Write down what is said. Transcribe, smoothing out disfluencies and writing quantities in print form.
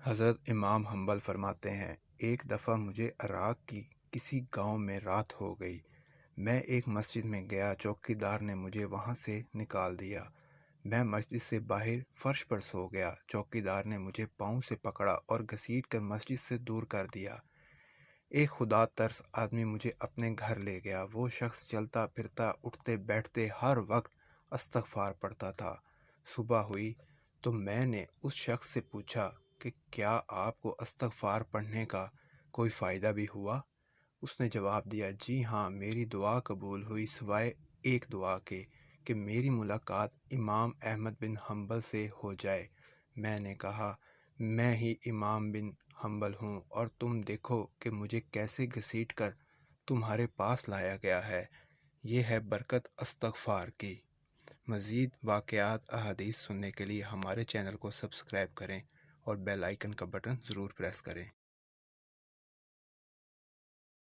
حضرت امام حنبل فرماتے ہیں، ایک دفعہ مجھے عراق کی کسی گاؤں میں رات ہو گئی۔ میں ایک مسجد میں گیا، چوکیدار نے مجھے وہاں سے نکال دیا۔ میں مسجد سے باہر فرش پر سو گیا۔ چوکیدار نے مجھے پاؤں سے پکڑا اور گھسیٹ کر مسجد سے دور کر دیا۔ ایک خدا ترس آدمی مجھے اپنے گھر لے گیا۔ وہ شخص چلتا پھرتا، اٹھتے بیٹھتے ہر وقت استغفار پڑھتا تھا۔ صبح ہوئی تو میں نے اس شخص سے پوچھا کہ کیا آپ کو استغفار پڑھنے کا کوئی فائدہ بھی ہوا؟ اس نے جواب دیا، جی ہاں، میری دعا قبول ہوئی سوائے ایک دعا کے کہ میری ملاقات امام احمد بن حنبل سے ہو جائے۔ میں نے کہا، میں ہی امام بن حنبل ہوں، اور تم دیکھو کہ مجھے کیسے گھسیٹ کر تمہارے پاس لایا گیا ہے۔ یہ ہے برکت استغفار کی۔ مزید واقعات احادیث سننے کے لیے ہمارے چینل کو سبسکرائب کریں اور بیل آئیکن کا بٹن ضرور پریس کریں۔